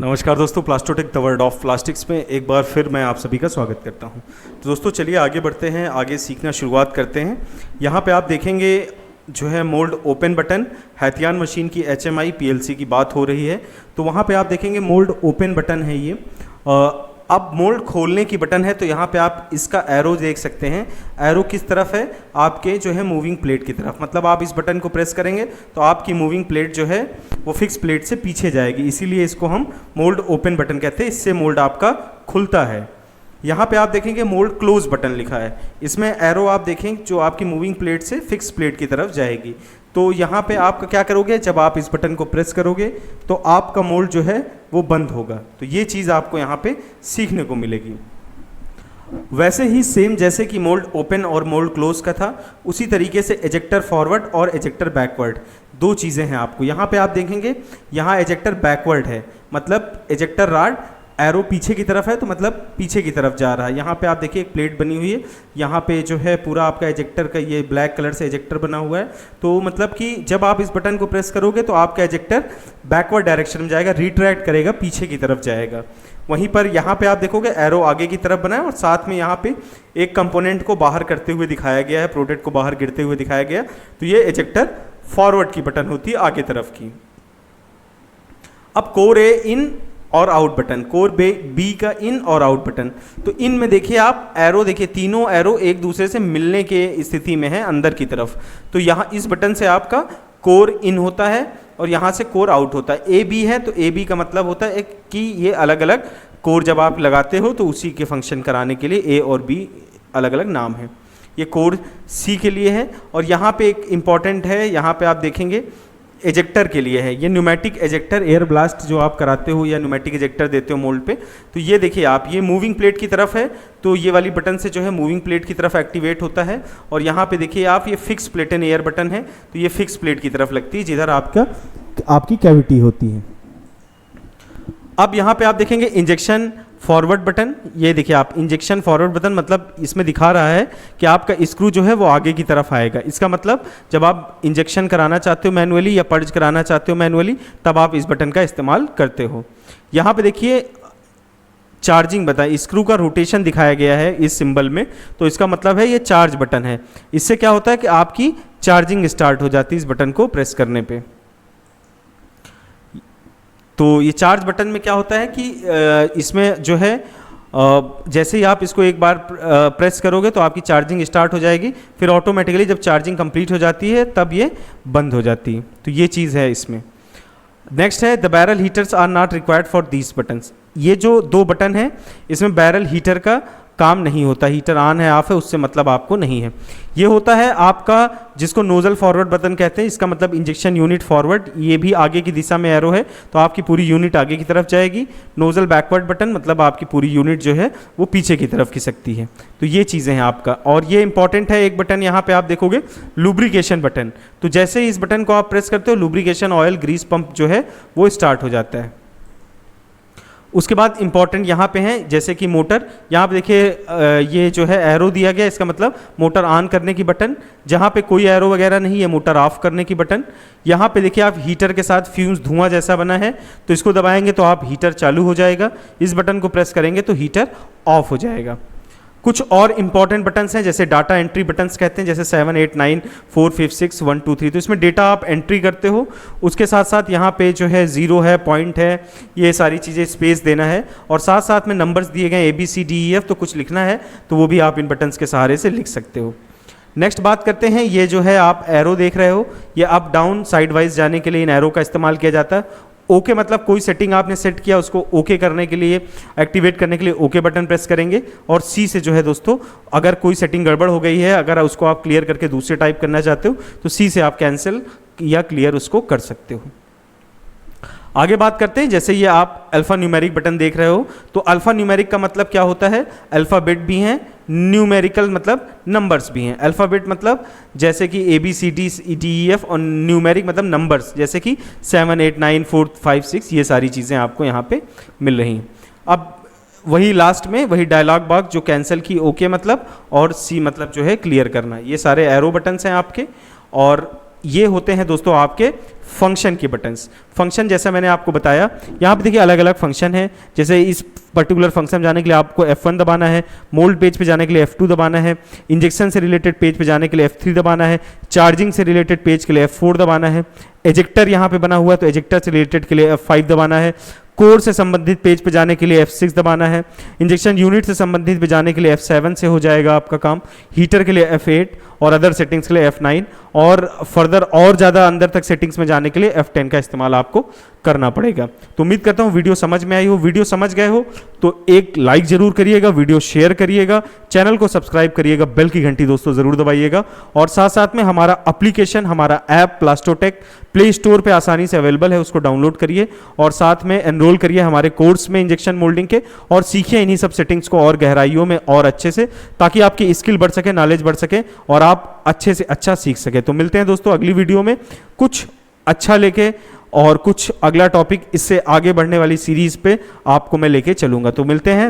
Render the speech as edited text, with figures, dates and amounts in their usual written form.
नमस्कार दोस्तों, प्लास्टोटेक the world of plastics में एक बार फिर मैं आप सभी का स्वागत करता हूं। तो दोस्तों चलिए आगे बढ़ते हैं, आगे सीखना शुरुआत करते हैं। यहां पे आप देखेंगे जो है मोल्ड ओपन बटन, हैतियान मशीन की HMI PLC की बात हो रही है। तो वहां पे आप देखेंगे मोल्ड ओपन बटन है ये। अब मोल्ड खोलने की बटन है, तो यहाँ पे आप इसका एरो देख सकते हैं। एरो किस तरफ है? आपके जो है मूविंग प्लेट की तरफ। मतलब आप इस बटन को प्रेस करेंगे तो आपकी मूविंग प्लेट जो है वो फिक्स प्लेट से पीछे जाएगी, इसीलिए इसको हम मोल्ड ओपन बटन कहते हैं। इससे मोल्ड आपका खुलता है। यहाँ पे आप देखेंगे मोल्ड क्लोज बटन लिखा है, इसमें एरो आप देखें जो आपकी मूविंग प्लेट से फिक्स प्लेट की तरफ जाएगी। तो यहाँ पे आप क्या करोगे, जब आप इस बटन को प्रेस करोगे तो आपका मोल्ड जो है वो बंद होगा। तो ये चीज़ आपको यहाँ पे सीखने को मिलेगी। वैसे ही सेम जैसे कि मोल्ड ओपन और मोल्ड क्लोज का था, उसी तरीके से एजेक्टर फॉरवर्ड और एजेक्टर बैकवर्ड दो चीज़ें हैं आपको। यहाँ पे आप देखेंगे यहाँ एजेक्टर बैकवर्ड है, मतलब एजेक्टर रॉड एरो पीछे की तरफ है, तो मतलब पीछे की तरफ जा रहा है। यहाँ पे आप देखिए एक प्लेट बनी हुई है, यहाँ पे जो है पूरा आपका एजेक्टर का ये ब्लैक कलर से एजेक्टर बना हुआ है। तो मतलब कि जब आप इस बटन को प्रेस करोगे तो आपका एजेक्टर बैकवर्ड डायरेक्शन में जाएगा, रिट्रैक्ट करेगा, पीछे की तरफ जाएगा। वहीं पर यहाँ पे आप देखोगे एरो आगे की तरफ बना है और साथ में यहाँ पे एक कंपोनेंट को बाहर करते हुए दिखाया गया है, प्रोडक्ट को बाहर गिरते हुए दिखाया गया। तो ये एजेक्टर फॉरवर्ड की बटन होती है, आगे तरफ की। अब कोर ए इन और आउट बटन, कोर बी का इन और आउट बटन। तो इन में देखिए आप एरो देखिए, तीनों एरो एक दूसरे से मिलने के स्थिति में है अंदर की तरफ। तो यहाँ इस बटन से आपका कोर इन होता है और यहाँ से कोर आउट होता है। ए बी है तो ए बी का मतलब होता है कि ये अलग अलग कोर जब आप लगाते हो तो उसी के फंक्शन कराने के लिए ए और बी अलग अलग नाम है। ये कोर सी के लिए है। और यहाँ पे एक इम्पॉर्टेंट है, यहाँ पे आप देखेंगे एजेक्टर के लिए है। ये न्यूमेटिक एजेक्टर, एयर ब्लास्ट जो आप कराते हो या न्यूमेटिक एजेक्टर देते हो मोल्ड पे, तो ये देखिए आप, ये मूविंग प्लेट की तरफ है, तो ये वाली बटन से जो है मूविंग प्लेट की तरफ एक्टिवेट होता है। और यहाँ पे देखिए आप, ये fix plate and air button है, तो ये फिक्स प्लेट की तरफ लगती है जिधर आपकी कैविटी होती है। अब यहाँ पे आप देखेंगे इंजेक्शन फॉरवर्ड बटन। ये देखिए आप, इंजेक्शन फॉरवर्ड बटन मतलब इसमें दिखा रहा है कि आपका स्क्रू जो है वो आगे की तरफ आएगा। इसका मतलब जब आप इंजेक्शन कराना चाहते हो मैनुअली या पर्ज कराना चाहते हो मैनुअली, तब आप इस बटन का इस्तेमाल करते हो। यहाँ पे देखिए चार्जिंग बताए, स्क्रू का रोटेशन दिखाया गया है इस सिंबल में, तो इसका मतलब है ये चार्ज बटन है। इससे क्या होता है कि आपकी चार्जिंग स्टार्ट हो जाती है इस बटन को प्रेस करने पे। तो ये चार्ज बटन में क्या होता है कि इसमें जो है जैसे ही आप इसको एक बार प्रेस करोगे तो आपकी चार्जिंग स्टार्ट हो जाएगी, फिर ऑटोमेटिकली जब चार्जिंग कंप्लीट हो जाती है तब ये बंद हो जाती है। तो ये चीज़ है इसमें। नेक्स्ट है the barrel heaters are not required for these buttons. ये जो दो बटन है इसमें बैरल हीटर का काम नहीं होता, हीटर ऑन है ऑफ है उससे मतलब आपको नहीं है। ये होता है आपका जिसको नोजल फॉरवर्ड बटन कहते हैं, इसका मतलब इंजेक्शन यूनिट फॉरवर्ड, ये भी आगे की दिशा में एरो है तो आपकी पूरी यूनिट आगे की तरफ जाएगी। नोजल बैकवर्ड बटन मतलब आपकी पूरी यूनिट जो है वो पीछे की तरफ खिसकती है। तो ये चीज़ें हैं आपका। और ये इंपॉर्टेंट है एक बटन, यहाँ पे आप देखोगे लुब्रिकेशन बटन। तो जैसे ही इस बटन को आप प्रेस करते हो लुब्रिकेशन ऑयल ग्रीस पंप जो है वो स्टार्ट हो जाता है। उसके बाद इंपॉर्टेंट यहाँ पे हैं जैसे कि मोटर। यहाँ पे देखिए ये जो है एरो दिया गया, इसका मतलब मोटर ऑन करने की बटन। जहाँ पे कोई एरो वगैरह नहीं है, मोटर ऑफ करने की बटन। यहाँ पे देखिए आप हीटर के साथ फ्यूज धुआं जैसा बना है, तो इसको दबाएंगे तो आप हीटर चालू हो जाएगा। इस बटन को प्रेस करेंगे तो हीटर ऑफ हो जाएगा। कुछ और इंपॉर्टेंट बटन्स हैं जैसे डाटा एंट्री बटन्स कहते हैं, जैसे 7 8 9 4 5 6 1 2 3। तो इसमें डेटा आप एंट्री करते हो, उसके साथ साथ यहाँ पे जो है जीरो है, पॉइंट है, ये सारी चीज़ें स्पेस देना है। और साथ साथ में नंबर्स दिए गए ABCDEF, तो कुछ लिखना है तो वो भी आप इन बटन्स के सहारे से लिख सकते हो। नेक्स्ट बात करते हैं, ये जो है आप एरो देख रहे हो, ये अप डाउन साइड वाइज जाने के लिए इन एरो का इस्तेमाल किया जाता है। ओके मतलब कोई सेटिंग आपने सेट किया उसको ओके करने के लिए, एक्टिवेट करने के लिए ओके बटन प्रेस करेंगे। और सी से जो है दोस्तों अगर कोई सेटिंग गड़बड़ हो गई है, अगर उसको आप क्लियर करके दूसरे टाइप करना चाहते हो तो सी से आप कैंसिल या क्लियर उसको कर सकते हो। आगे बात करते हैं, जैसे ये आप अल्फा न्यूमेरिक बटन देख रहे हो, तो अल्फा न्यूमेरिक का मतलब क्या होता है, अल्फ़ाबेट भी हैं, न्यूमेरिकल मतलब नंबर्स भी हैं। अल्फ़ाबेट मतलब जैसे कि ABCDEF और न्यूमेरिक मतलब नंबर्स, जैसे कि 7 8 9 4 5 6, ये सारी चीज़ें आपको यहाँ पे मिल रही हैं। अब वही लास्ट में वही डायलॉग बॉक्स जो कैंसिल की ओके मतलब, और सी मतलब जो है क्लियर करना, ये सारे एरो बटन्स हैं आपके। और ये होते हैं दोस्तों आपके फंक्शन के बटन्स। फंक्शन जैसा मैंने आपको बताया, यहाँ पे देखिए अलग अलग फंक्शन है। जैसे इस पर्टिकुलर फंक्शन जाने के लिए आपको F1 दबाना है, मोल्ड पेज पे जाने के लिए F2 दबाना है, इंजेक्शन से रिलेटेड पेज पे जाने के लिए F3 दबाना है, चार्जिंग से रिलेटेड पेज के लिए F4 दबाना है, एजेक्टर यहाँ पे बना हुआ है तो एजेक्टर से रिलेटेड के लिए F5 दबाना है, कोर से संबंधित पेज पे जाने के लिए F6 दबाना है, इंजेक्शन यूनिट से संबंधित पे जाने के लिए F7 से हो जाएगा आपका काम, हीटर के लिए F8 और अदर सेटिंग्स के लिए F9 और फर्दर और ज़्यादा अंदर तक सेटिंग्स में जाने के लिए F10 का इस्तेमाल आपको करना पड़ेगा। तो उम्मीद करता हूँ वीडियो समझ में आई हो। वीडियो समझ गए हो तो एक लाइक जरूर करिएगा, वीडियो शेयर करिएगा, चैनल को सब्सक्राइब करिएगा, बेल की घंटी दोस्तों ज़रूर दबाइएगा और साथ साथ में हमारा एप्लीकेशन, हमारा ऐप प्लास्टोटेक प्ले स्टोर पे आसानी से अवेलेबल है, उसको डाउनलोड करिए और साथ में एनरोल करिए हमारे कोर्स में इंजेक्शन मोल्डिंग के और सीखिए इन्हीं सब सेटिंग्स को और गहराइयों में और अच्छे से, ताकि आपकी स्किल बढ़ सके, नॉलेज बढ़ सके और आप अच्छे से अच्छा सीख सके। तो मिलते हैं दोस्तों अगली वीडियो में कुछ अच्छा लेके और कुछ अगला टॉपिक इससे आगे बढ़ने वाली सीरीज पे आपको मैं लेके चलूंगा। तो मिलते हैं।